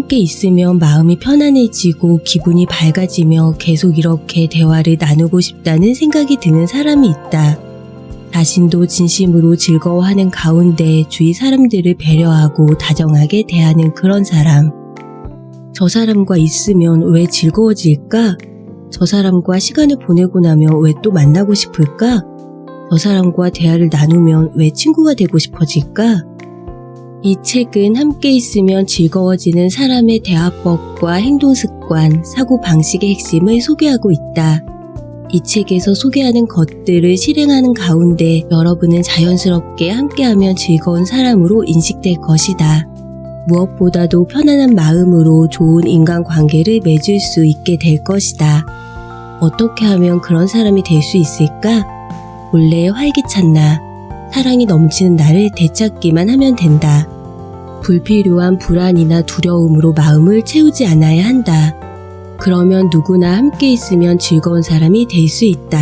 함께 있으면 마음이 편안해지고 기분이 밝아지며 계속 이렇게 대화를 나누고 싶다는 생각이 드는 사람이 있다. 자신도 진심으로 즐거워하는 가운데 주위 사람들을 배려하고 다정하게 대하는 그런 사람. 저 사람과 있으면 왜 즐거워질까? 저 사람과 시간을 보내고 나면 왜 또 만나고 싶을까? 저 사람과 대화를 나누면 왜 친구가 되고 싶어질까? 이 책은 함께 있으면 즐거워지는 사람의 대화법과 행동습관, 사고방식의 핵심을 소개하고 있다. 이 책에서 소개하는 것들을 실행하는 가운데 여러분은 자연스럽게 함께하면 즐거운 사람으로 인식될 것이다. 무엇보다도 편안한 마음으로 좋은 인간관계를 맺을 수 있게 될 것이다. 어떻게 하면 그런 사람이 될 수 있을까? 본래 활기찬 나, 사랑이 넘치는 나를 되찾기만 하면 된다. 불필요한 불안이나 두려움으로 마음을 채우지 않아야 한다. 그러면 누구나 함께 있으면 즐거운 사람이 될 수 있다.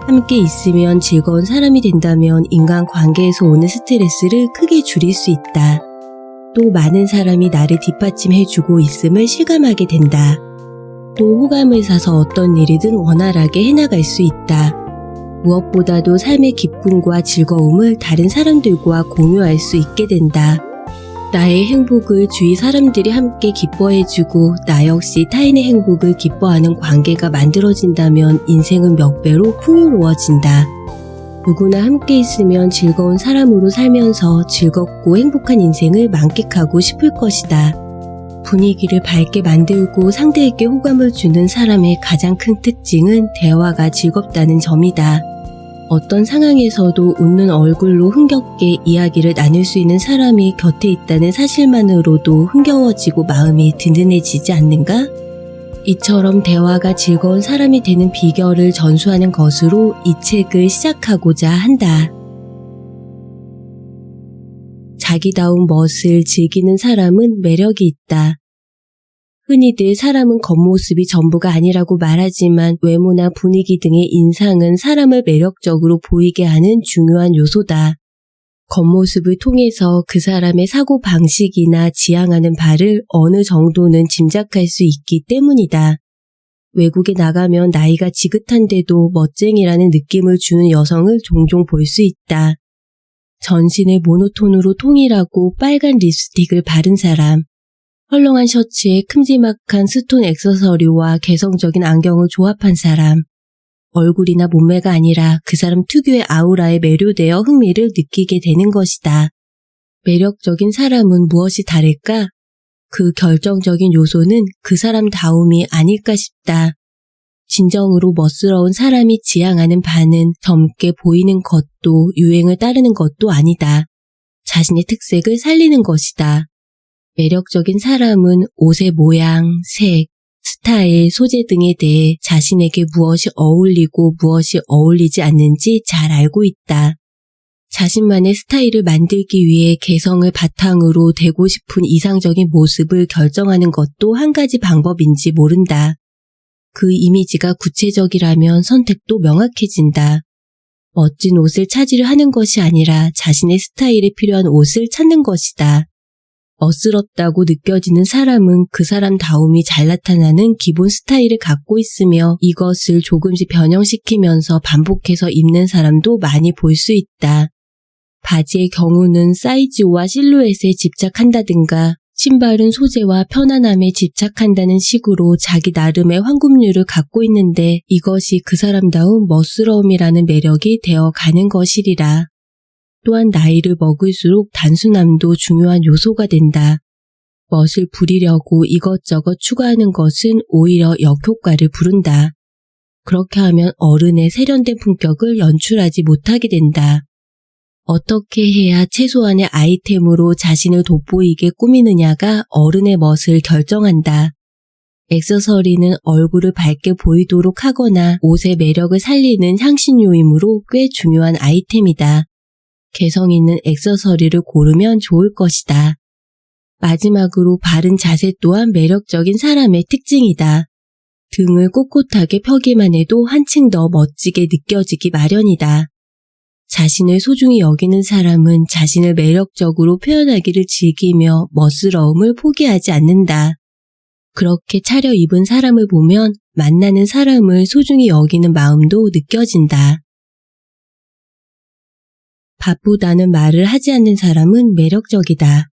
함께 있으면 즐거운 사람이 된다면 인간관계에서 오는 스트레스를 크게 줄일 수 있다. 또 많은 사람이 나를 뒷받침해주고 있음을 실감하게 된다. 또 호감을 사서 어떤 일이든 원활하게 해나갈 수 있다. 무엇보다도 삶의 기쁨과 즐거움을 다른 사람들과 공유할 수 있게 된다. 나의 행복을 주위 사람들이 함께 기뻐해주고 나 역시 타인의 행복을 기뻐하는 관계가 만들어진다면 인생은 몇 배로 풍요로워진다. 누구나 함께 있으면 즐거운 사람으로 살면서 즐겁고 행복한 인생을 만끽하고 싶을 것이다. 분위기를 밝게 만들고 상대에게 호감을 주는 사람의 가장 큰 특징은 대화가 즐겁다는 점이다. 어떤 상황에서도 웃는 얼굴로 흥겹게 이야기를 나눌 수 있는 사람이 곁에 있다는 사실만으로도 흥겨워지고 마음이 든든해지지 않는가? 이처럼 대화가 즐거운 사람이 되는 비결을 전수하는 것으로 이 책을 시작하고자 한다. 자기다운 멋을 즐기는 사람은 매력이 있다. 흔히들 사람은 겉모습이 전부가 아니라고 말하지만 외모나 분위기 등의 인상은 사람을 매력적으로 보이게 하는 중요한 요소다. 겉모습을 통해서 그 사람의 사고방식이나 지향하는 바를 어느 정도는 짐작할 수 있기 때문이다. 외국에 나가면 나이가 지긋한데도 멋쟁이라는 느낌을 주는 여성을 종종 볼 수 있다. 전신을 모노톤으로 통일하고 빨간 립스틱을 바른 사람, 헐렁한 셔츠에 큼지막한 스톤 액세서리와 개성적인 안경을 조합한 사람, 얼굴이나 몸매가 아니라 그 사람 특유의 아우라에 매료되어 흥미를 느끼게 되는 것이다. 매력적인 사람은 무엇이 다를까? 그 결정적인 요소는 그 사람다움이 아닐까 싶다. 진정으로 멋스러운 사람이 지향하는 바는 젊게 보이는 것도 유행을 따르는 것도 아니다. 자신의 특색을 살리는 것이다. 매력적인 사람은 옷의 모양, 색, 스타일, 소재 등에 대해 자신에게 무엇이 어울리고 무엇이 어울리지 않는지 잘 알고 있다. 자신만의 스타일을 만들기 위해 개성을 바탕으로 되고 싶은 이상적인 모습을 결정하는 것도 한 가지 방법인지 모른다. 그 이미지가 구체적이라면 선택도 명확해진다. 멋진 옷을 차지를 하는 것이 아니라 자신의 스타일에 필요한 옷을 찾는 것이다. 멋스럽다고 느껴지는 사람은 그 사람다움이 잘 나타나는 기본 스타일을 갖고 있으며 이것을 조금씩 변형시키면서 반복해서 입는 사람도 많이 볼 수 있다. 바지의 경우는 사이즈와 실루엣에 집착한다든가 신발은 소재와 편안함에 집착한다는 식으로 자기 나름의 황금률을 갖고 있는데 이것이 그 사람다운 멋스러움이라는 매력이 되어 가는 것이리라. 또한 나이를 먹을수록 단순함도 중요한 요소가 된다. 멋을 부리려고 이것저것 추가하는 것은 오히려 역효과를 부른다. 그렇게 하면 어른의 세련된 품격을 연출하지 못하게 된다. 어떻게 해야 최소한의 아이템으로 자신을 돋보이게 꾸미느냐가 어른의 멋을 결정한다. 액세서리는 얼굴을 밝게 보이도록 하거나 옷의 매력을 살리는 향신료이므로 꽤 중요한 아이템이다. 개성 있는 액세서리를 고르면 좋을 것이다. 마지막으로 바른 자세 또한 매력적인 사람의 특징이다. 등을 꼿꼿하게 펴기만 해도 한층 더 멋지게 느껴지기 마련이다. 자신을 소중히 여기는 사람은 자신을 매력적으로 표현하기를 즐기며 멋스러움을 포기하지 않는다. 그렇게 차려입은 사람을 보면 만나는 사람을 소중히 여기는 마음도 느껴진다. 바쁘다는 말을 하지 않는 사람은 매력적이다.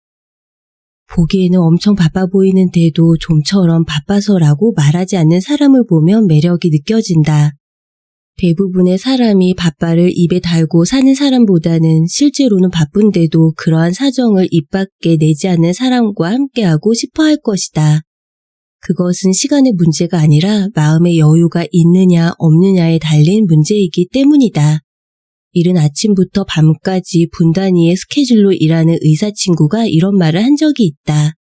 보기에는 엄청 바빠 보이는데도 좀처럼 바빠서라고 말하지 않는 사람을 보면 매력이 느껴진다. 대부분의 사람이 바빠를 입에 달고 사는 사람보다는 실제로는 바쁜데도 그러한 사정을 입 밖에 내지 않는 사람과 함께하고 싶어 할 것이다. 그것은 시간의 문제가 아니라 마음의 여유가 있느냐 없느냐에 달린 문제이기 때문이다. 이른 아침부터 밤까지 분단위의 스케줄로 일하는 의사 친구가 이런 말을 한 적이 있다.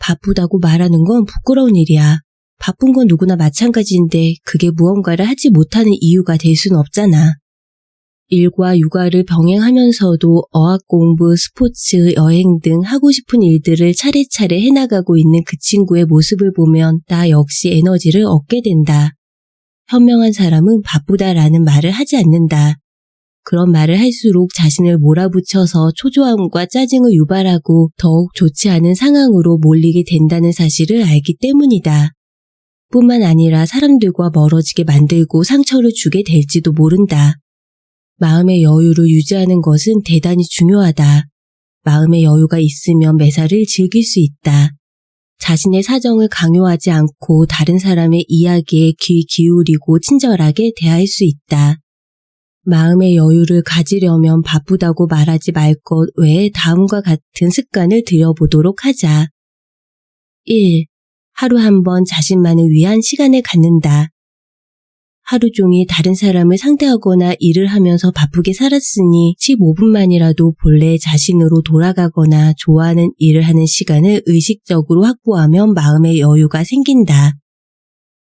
바쁘다고 말하는 건 부끄러운 일이야. 바쁜 건 누구나 마찬가지인데 그게 무언가를 하지 못하는 이유가 될 수는 없잖아. 일과 육아를 병행하면서도 어학 공부, 스포츠, 여행 등 하고 싶은 일들을 차례차례 해나가고 있는 그 친구의 모습을 보면 나 역시 에너지를 얻게 된다. 현명한 사람은 바쁘다라는 말을 하지 않는다. 그런 말을 할수록 자신을 몰아붙여서 초조함과 짜증을 유발하고 더욱 좋지 않은 상황으로 몰리게 된다는 사실을 알기 때문이다. 뿐만 아니라 사람들과 멀어지게 만들고 상처를 주게 될지도 모른다. 마음의 여유를 유지하는 것은 대단히 중요하다. 마음의 여유가 있으면 매사를 즐길 수 있다. 자신의 사정을 강요하지 않고 다른 사람의 이야기에 귀 기울이고 친절하게 대할 수 있다. 마음의 여유를 가지려면 바쁘다고 말하지 말 것 외에 다음과 같은 습관을 들여보도록 하자. 1. 하루 한 번 자신만을 위한 시간을 갖는다. 하루 종일 다른 사람을 상대하거나 일을 하면서 바쁘게 살았으니 15분만이라도 본래 자신으로 돌아가거나 좋아하는 일을 하는 시간을 의식적으로 확보하면 마음의 여유가 생긴다.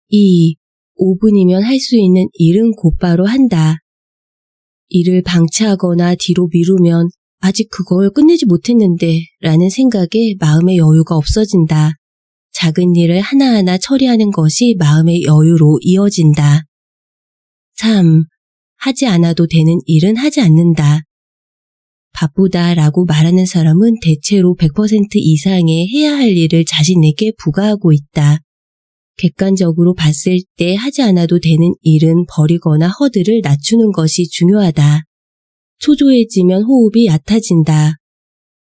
2. 5분이면 할 수 있는 일은 곧바로 한다. 일을 방치하거나 뒤로 미루면 아직 그걸 끝내지 못했는데 라는 생각에 마음의 여유가 없어진다. 작은 일을 하나하나 처리하는 것이 마음의 여유로 이어진다. 3. 하지 않아도 되는 일은 하지 않는다. 바쁘다라고 말하는 사람은 대체로 100% 이상의 해야 할 일을 자신에게 부과하고 있다. 객관적으로 봤을 때 하지 않아도 되는 일은 버리거나 허들을 낮추는 것이 중요하다. 초조해지면 호흡이 얕아진다.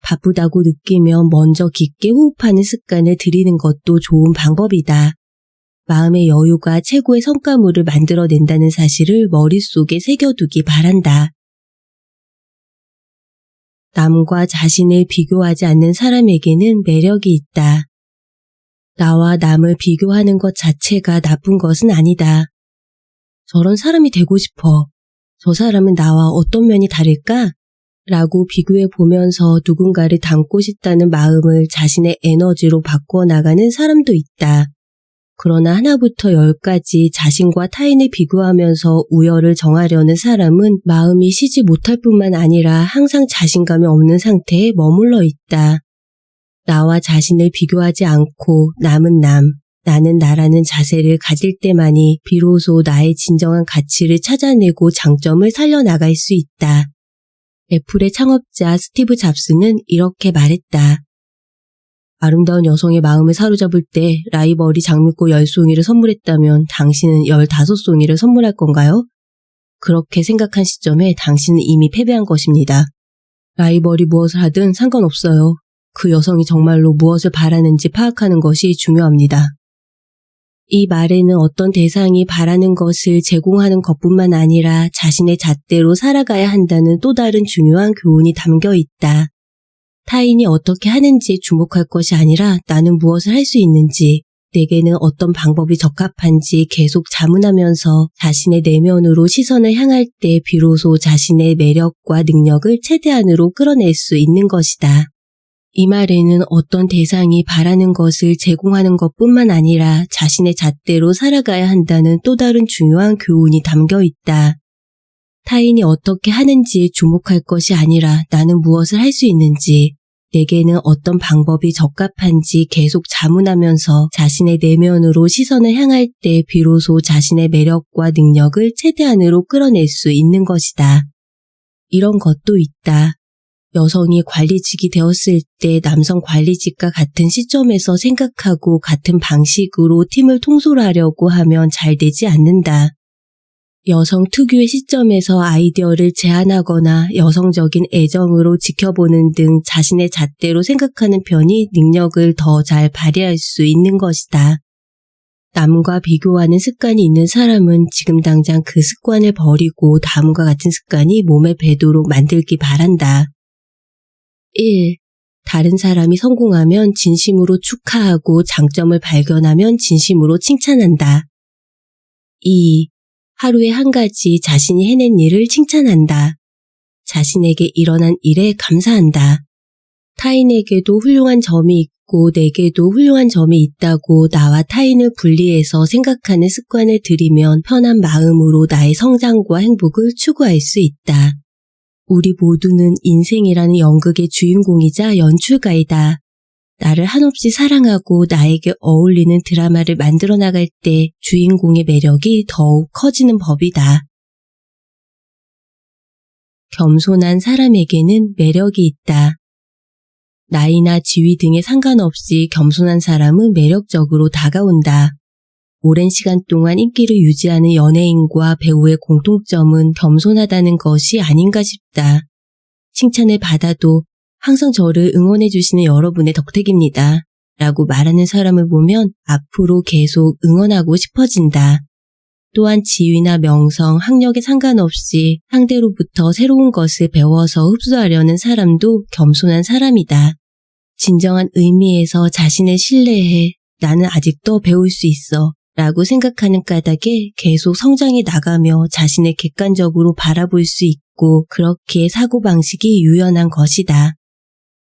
바쁘다고 느끼면 먼저 깊게 호흡하는 습관을 들이는 것도 좋은 방법이다. 마음의 여유가 최고의 성과물을 만들어낸다는 사실을 머릿속에 새겨두기 바란다. 남과 자신을 비교하지 않는 사람에게는 매력이 있다. 나와 남을 비교하는 것 자체가 나쁜 것은 아니다. 저런 사람이 되고 싶어. 저 사람은 나와 어떤 면이 다를까? 라고 비교해 보면서 누군가를 닮고 싶다는 마음을 자신의 에너지로 바꿔나가는 사람도 있다. 그러나 하나부터 열까지 자신과 타인을 비교하면서 우열을 정하려는 사람은 마음이 쉬지 못할 뿐만 아니라 항상 자신감이 없는 상태에 머물러 있다. 나와 자신을 비교하지 않고 남은 남, 나는 나라는 자세를 가질 때만이 비로소 나의 진정한 가치를 찾아내고 장점을 살려나갈 수 있다. 애플의 창업자 스티브 잡스는 이렇게 말했다. 아름다운 여성의 마음을 사로잡을 때 라이벌이 장미꽃 10송이를 선물했다면 당신은 15송이를 선물할 건가요? 그렇게 생각한 시점에 당신은 이미 패배한 것입니다. 라이벌이 무엇을 하든 상관없어요. 그 여성이 정말로 무엇을 바라는지 파악하는 것이 중요합니다. 이 말에는 어떤 대상이 바라는 것을 제공하는 것뿐만 아니라 자신의 잣대로 살아가야 한다는 또 다른 중요한 교훈이 담겨 있다. 타인이 어떻게 하는지에 주목할 것이 아니라 나는 무엇을 할 수 있는지, 내게는 어떤 방법이 적합한지 계속 자문하면서 자신의 내면으로 시선을 향할 때 비로소 자신의 매력과 능력을 최대한으로 끌어낼 수 있는 것이다. 이 말에는 어떤 대상이 바라는 것을 제공하는 것뿐만 아니라 자신의 잣대로 살아가야 한다는 또 다른 중요한 교훈이 담겨 있다. 타인이 어떻게 하는지에 주목할 것이 아니라 나는 무엇을 할 수 있는지, 내게는 어떤 방법이 적합한지 계속 자문하면서 자신의 내면으로 시선을 향할 때 비로소 자신의 매력과 능력을 최대한으로 끌어낼 수 있는 것이다. 이런 것도 있다. 여성이 관리직이 되었을 때 남성 관리직과 같은 시점에서 생각하고 같은 방식으로 팀을 통솔하려고 하면 잘 되지 않는다. 여성 특유의 시점에서 아이디어를 제안하거나 여성적인 애정으로 지켜보는 등 자신의 잣대로 생각하는 편이 능력을 더 잘 발휘할 수 있는 것이다. 남과 비교하는 습관이 있는 사람은 지금 당장 그 습관을 버리고 다음과 같은 습관이 몸에 배도록 만들기 바란다. 1. 다른 사람이 성공하면 진심으로 축하하고 장점을 발견하면 진심으로 칭찬한다. 2. 하루에 한 가지 자신이 해낸 일을 칭찬한다. 자신에게 일어난 일에 감사한다. 타인에게도 훌륭한 점이 있고 내게도 훌륭한 점이 있다고 나와 타인을 분리해서 생각하는 습관을 들이면 편한 마음으로 나의 성장과 행복을 추구할 수 있다. 우리 모두는 인생이라는 연극의 주인공이자 연출가이다. 나를 한없이 사랑하고 나에게 어울리는 드라마를 만들어 나갈 때 주인공의 매력이 더욱 커지는 법이다. 겸손한 사람에게는 매력이 있다. 나이나 지위 등에 상관없이 겸손한 사람은 매력적으로 다가온다. 오랜 시간 동안 인기를 유지하는 연예인과 배우의 공통점은 겸손하다는 것이 아닌가 싶다. 칭찬을 받아도 항상 저를 응원해 주시는 여러분의 덕택입니다. 라고 말하는 사람을 보면 앞으로 계속 응원하고 싶어진다. 또한 지위나 명성, 학력에 상관없이 상대로부터 새로운 것을 배워서 흡수하려는 사람도 겸손한 사람이다. 진정한 의미에서 자신을 신뢰해 나는 아직도 배울 수 있어 라고 생각하는 까닭에 계속 성장해 나가며 자신을 객관적으로 바라볼 수 있고 그렇게 사고방식이 유연한 것이다.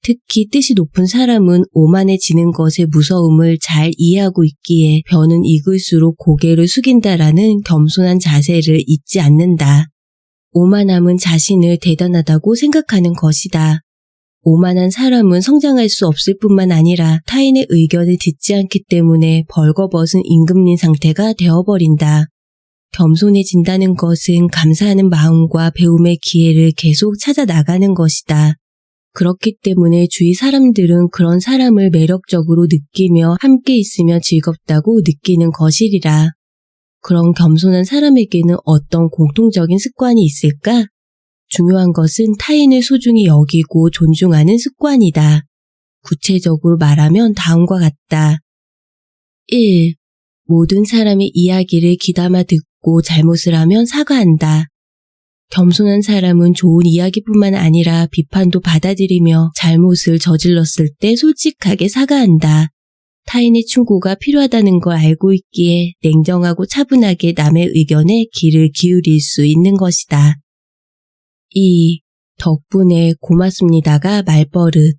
특히 뜻이 높은 사람은 오만해지는 것의 무서움을 잘 이해하고 있기에 벼는 익을수록 고개를 숙인다라는 겸손한 자세를 잊지 않는다. 오만함은 자신을 대단하다고 생각하는 것이다. 오만한 사람은 성장할 수 없을 뿐만 아니라 타인의 의견을 듣지 않기 때문에 벌거벗은 임금님 상태가 되어버린다. 겸손해진다는 것은 감사하는 마음과 배움의 기회를 계속 찾아 나가는 것이다. 그렇기 때문에 주위 사람들은 그런 사람을 매력적으로 느끼며 함께 있으면 즐겁다고 느끼는 것이리라. 그런 겸손한 사람에게는 어떤 공통적인 습관이 있을까? 중요한 것은 타인을 소중히 여기고 존중하는 습관이다. 구체적으로 말하면 다음과 같다. 1. 모든 사람의 이야기를 귀담아 듣고 잘못을 하면 사과한다. 겸손한 사람은 좋은 이야기뿐만 아니라 비판도 받아들이며 잘못을 저질렀을 때 솔직하게 사과한다. 타인의 충고가 필요하다는 걸 알고 있기에 냉정하고 차분하게 남의 의견에 귀를 기울일 수 있는 것이다. 2. 덕분에 고맙습니다가 말버릇.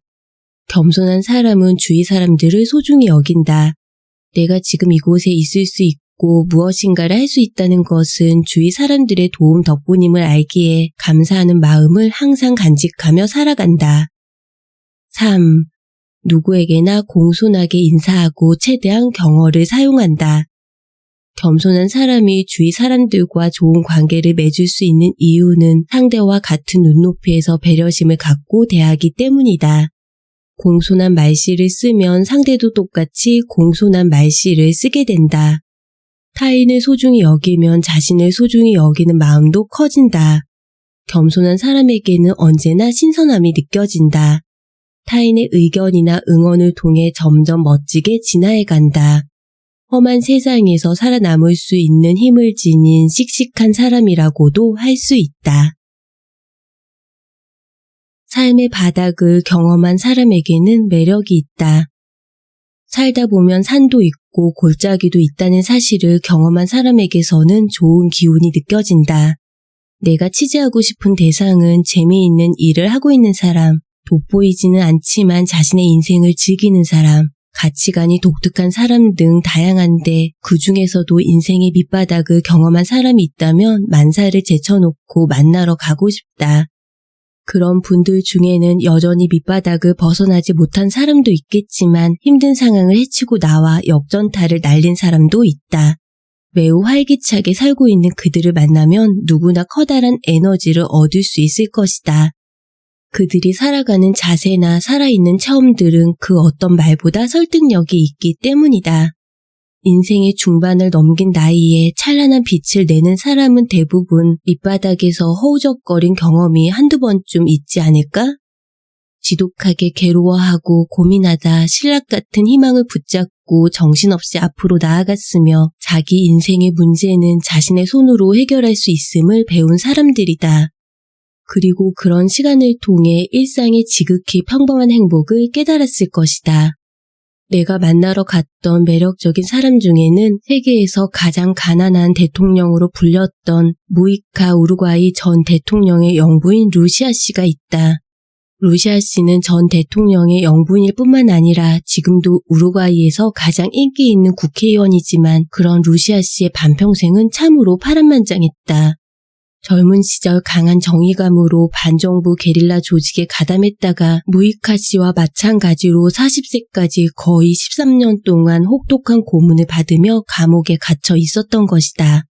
겸손한 사람은 주위 사람들을 소중히 여긴다. 내가 지금 이곳에 있을 수 있고 무엇인가를 할 수 있다는 것은 주위 사람들의 도움 덕분임을 알기에 감사하는 마음을 항상 간직하며 살아간다. 3. 누구에게나 공손하게 인사하고 최대한 경어를 사용한다. 겸손한 사람이 주위 사람들과 좋은 관계를 맺을 수 있는 이유는 상대와 같은 눈높이에서 배려심을 갖고 대하기 때문이다. 공손한 말씨를 쓰면 상대도 똑같이 공손한 말씨를 쓰게 된다. 타인을 소중히 여기면 자신을 소중히 여기는 마음도 커진다. 겸손한 사람에게는 언제나 신선함이 느껴진다. 타인의 의견이나 응원을 통해 점점 멋지게 진화해간다. 험한 세상에서 살아남을 수 있는 힘을 지닌 씩씩한 사람이라고도 할 수 있다. 삶의 바닥을 경험한 사람에게는 매력이 있다. 살다 보면 산도 있고 골짜기도 있다는 사실을 경험한 사람에게서는 좋은 기운이 느껴진다. 내가 취재하고 싶은 대상은 재미있는 일을 하고 있는 사람, 돋보이지는 않지만 자신의 인생을 즐기는 사람, 가치관이 독특한 사람 등 다양한데 그 중에서도 인생의 밑바닥을 경험한 사람이 있다면 만사를 제쳐놓고 만나러 가고 싶다. 그런 분들 중에는 여전히 밑바닥을 벗어나지 못한 사람도 있겠지만 힘든 상황을 헤치고 나와 역전타를 날린 사람도 있다. 매우 활기차게 살고 있는 그들을 만나면 누구나 커다란 에너지를 얻을 수 있을 것이다. 그들이 살아가는 자세나 살아있는 체험들은 그 어떤 말보다 설득력이 있기 때문이다. 인생의 중반을 넘긴 나이에 찬란한 빛을 내는 사람은 대부분 밑바닥에서 허우적거린 경험이 한두 번쯤 있지 않을까? 지독하게 괴로워하고 고민하다 신락 같은 희망을 붙잡고 정신없이 앞으로 나아갔으며 자기 인생의 문제는 자신의 손으로 해결할 수 있음을 배운 사람들이다. 그리고 그런 시간을 통해 일상의 지극히 평범한 행복을 깨달았을 것이다. 내가 만나러 갔던 매력적인 사람 중에는 세계에서 가장 가난한 대통령으로 불렸던 무이카 우루과이 전 대통령의 영부인 루시아 씨가 있다. 루시아 씨는 전 대통령의 영부인일 뿐만 아니라 지금도 우루과이에서 가장 인기 있는 국회의원이지만 그런 루시아 씨의 반평생은 참으로 파란만장했다. 젊은 시절 강한 정의감으로 반정부 게릴라 조직에 가담했다가 무이카 씨와 마찬가지로 40세까지 거의 13년 동안 혹독한 고문을 받으며 감옥에 갇혀 있었던 것이다.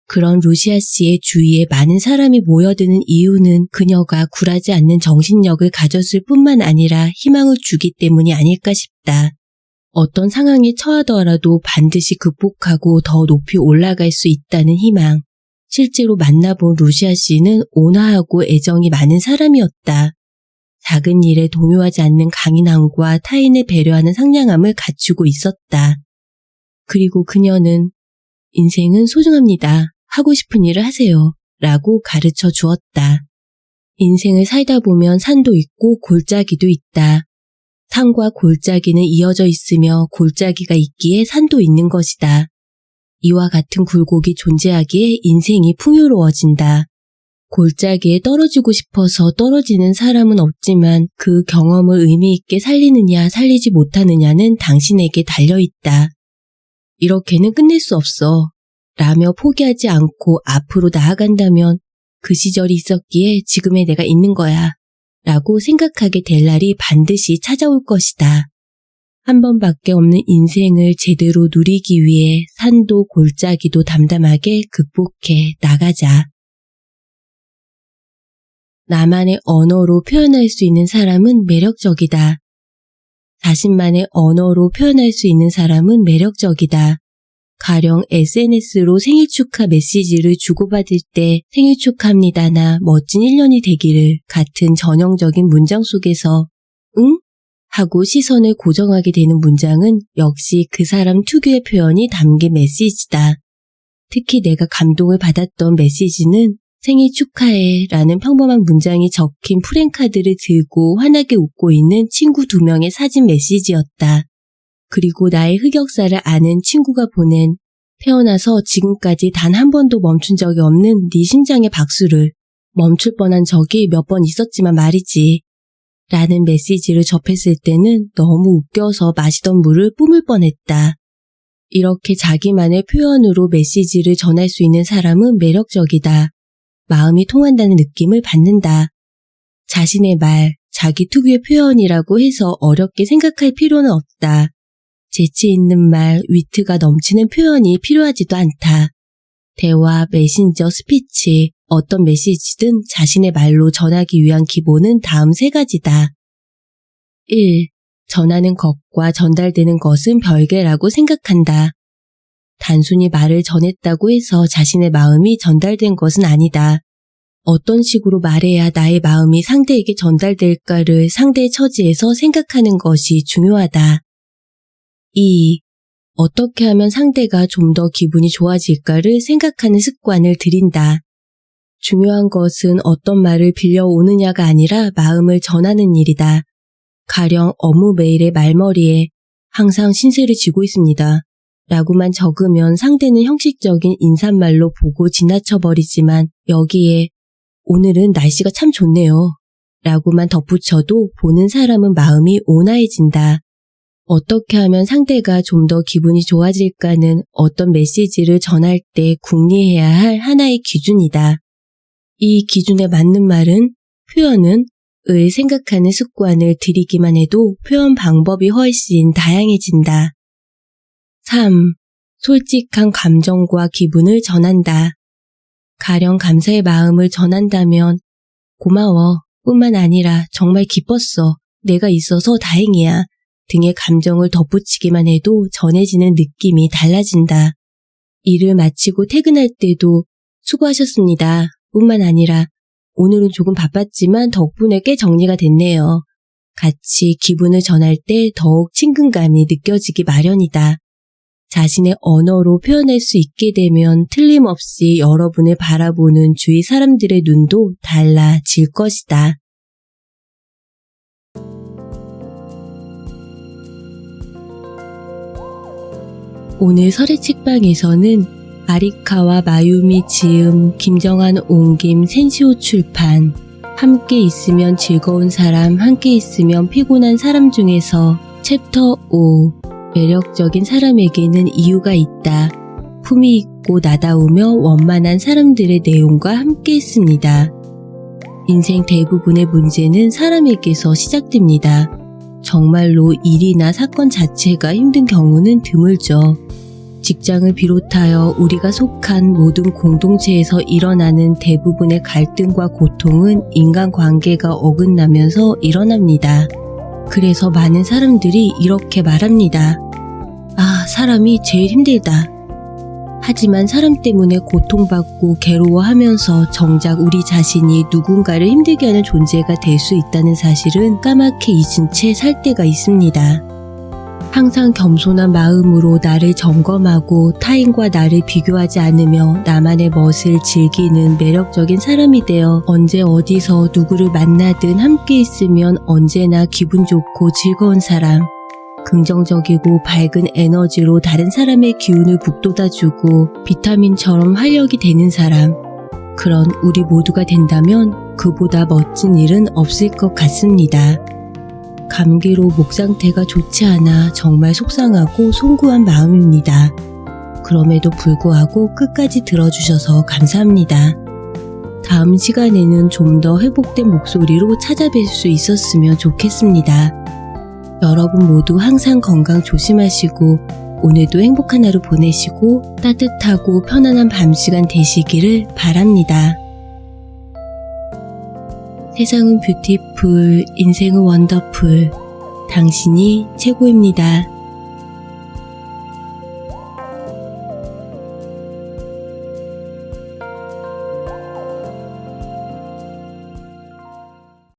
그런 루시아 씨의 주위에 많은 사람이 모여드는 이유는 그녀가 굴하지 않는 정신력을 가졌을 뿐만 아니라 희망을 주기 때문이 아닐까 싶다. 어떤 상황에 처하더라도 반드시 극복하고 더 높이 올라갈 수 있다는 희망. 실제로 만나본 루시아 씨는 온화하고 애정이 많은 사람이었다. 작은 일에 동요하지 않는 강인함과 타인을 배려하는 상냥함을 갖추고 있었다. 그리고 그녀는 인생은 소중합니다. 하고 싶은 일을 하세요. 라고 가르쳐 주었다. 인생을 살다 보면 산도 있고 골짜기도 있다. 산과 골짜기는 이어져 있으며 골짜기가 있기에 산도 있는 것이다. 이와 같은 굴곡이 존재하기에 인생이 풍요로워진다. 골짜기에 떨어지고 싶어서 떨어지는 사람은 없지만 그 경험을 의미 있게 살리느냐 살리지 못하느냐는 당신에게 달려있다. 이렇게는 끝낼 수 없어. 라며 포기하지 않고 앞으로 나아간다면 그 시절이 있었기에 지금의 내가 있는 거야. 라고 생각하게 될 날이 반드시 찾아올 것이다. 한 번밖에 없는 인생을 제대로 누리기 위해 산도 골짜기도 담담하게 극복해 나가자. 나만의 언어로 표현할 수 있는 사람은 매력적이다. 자신만의 언어로 표현할 수 있는 사람은 매력적이다. 가령 SNS로 생일 축하 메시지를 주고받을 때 생일 축하합니다나 멋진 1년이 되기를 같은 전형적인 문장 속에서 응? 하고 시선을 고정하게 되는 문장은 역시 그 사람 특유의 표현이 담긴 메시지다. 특히 내가 감동을 받았던 메시지는 생일 축하해 라는 평범한 문장이 적힌 프랭카드를 들고 환하게 웃고 있는 친구 2명의 사진 메시지였다. 그리고 나의 흑역사를 아는 친구가 보낸 태어나서 지금까지 단 한 번도 멈춘 적이 없는 네 심장의 박수를 멈출 뻔한 적이 몇 번 있었지만 말이지. 라는 메시지를 접했을 때는 너무 웃겨서 마시던 물을 뿜을 뻔했다. 이렇게 자기만의 표현으로 메시지를 전할 수 있는 사람은 매력적이다. 마음이 통한다는 느낌을 받는다. 자신의 말, 자기 특유의 표현이라고 해서 어렵게 생각할 필요는 없다. 재치 있는 말, 위트가 넘치는 표현이 필요하지도 않다. 대화, 메신저, 스피치, 어떤 메시지든 자신의 말로 전하기 위한 기본은 다음 3가지다. 1. 전하는 것과 전달되는 것은 별개라고 생각한다. 단순히 말을 전했다고 해서 자신의 마음이 전달된 것은 아니다. 어떤 식으로 말해야 나의 마음이 상대에게 전달될까를 상대의 처지에서 생각하는 것이 중요하다. 2. 어떻게 하면 상대가 좀 더 기분이 좋아질까를 생각하는 습관을 들인다. 중요한 것은 어떤 말을 빌려오느냐가 아니라 마음을 전하는 일이다. 가령 업무 메일의 말머리에 항상 신세를 지고 있습니다. 라고만 적으면 상대는 형식적인 인사말로 보고 지나쳐버리지만 여기에 오늘은 날씨가 참 좋네요. 라고만 덧붙여도 보는 사람은 마음이 온화해진다. 어떻게 하면 상대가 좀 더 기분이 좋아질까는 어떤 메시지를 전할 때 궁리해야 할 하나의 기준이다. 이 기준에 맞는 말은, 표현은 을 생각하는 습관을 들이기만 해도 표현 방법이 훨씬 다양해진다. 3. 솔직한 감정과 기분을 전한다. 가령 감사의 마음을 전한다면 고마워 뿐만 아니라 정말 기뻤어, 내가 있어서 다행이야 등의 감정을 덧붙이기만 해도 전해지는 느낌이 달라진다. 일을 마치고 퇴근할 때도 수고하셨습니다 뿐만 아니라 오늘은 조금 바빴지만 덕분에 꽤 정리가 됐네요. 같이 기분을 전할 때 더욱 친근감이 느껴지기 마련이다. 자신의 언어로 표현할 수 있게 되면 틀림없이 여러분을 바라보는 주위 사람들의 눈도 달라질 것이다. 오늘 설의 책방에서는 아리카와 마유미 지음, 김정한 옹김, 센시오 출판, 함께 있으면 즐거운 사람, 함께 있으면 피곤한 사람 중에서 챕터 5, 매력적인 사람에게는 이유가 있다. 품위 있고 나다우며 원만한 사람들의 내용과 함께 했습니다. 인생 대부분의 문제는 사람에게서 시작됩니다. 정말로 일이나 사건 자체가 힘든 경우는 드물죠. 직장을 비롯하여 우리가 속한 모든 공동체에서 일어나는 대부분의 갈등과 고통은 인간관계가 어긋나면서 일어납니다. 그래서 많은 사람들이 이렇게 말합니다. 아, 사람이 제일 힘들다. 하지만 사람 때문에 고통받고 괴로워하면서 정작 우리 자신이 누군가를 힘들게 하는 존재가 될 수 있다는 사실은 까맣게 잊은 채 살 때가 있습니다. 항상 겸손한 마음으로 나를 점검하고 타인과 나를 비교하지 않으며 나만의 멋을 즐기는 매력적인 사람이 되어 언제 어디서 누구를 만나든 함께 있으면 언제나 기분 좋고 즐거운 사람, 긍정적이고 밝은 에너지로 다른 사람의 기운을 북돋아주고 비타민처럼 활력이 되는 사람, 그런 우리 모두가 된다면 그보다 멋진 일은 없을 것 같습니다. 감기로 목 상태가 좋지 않아 정말 속상하고 송구한 마음입니다. 그럼에도 불구하고 끝까지 들어주셔서 감사합니다. 다음 시간에는 좀 더 회복된 목소리로 찾아뵐 수 있었으면 좋겠습니다. 여러분 모두 항상 건강 조심하시고 오늘도 행복한 하루 보내시고 따뜻하고 편안한 밤 시간 되시기를 바랍니다. 세상은 뷰티풀, 인생은 원더풀. 당신이 최고입니다.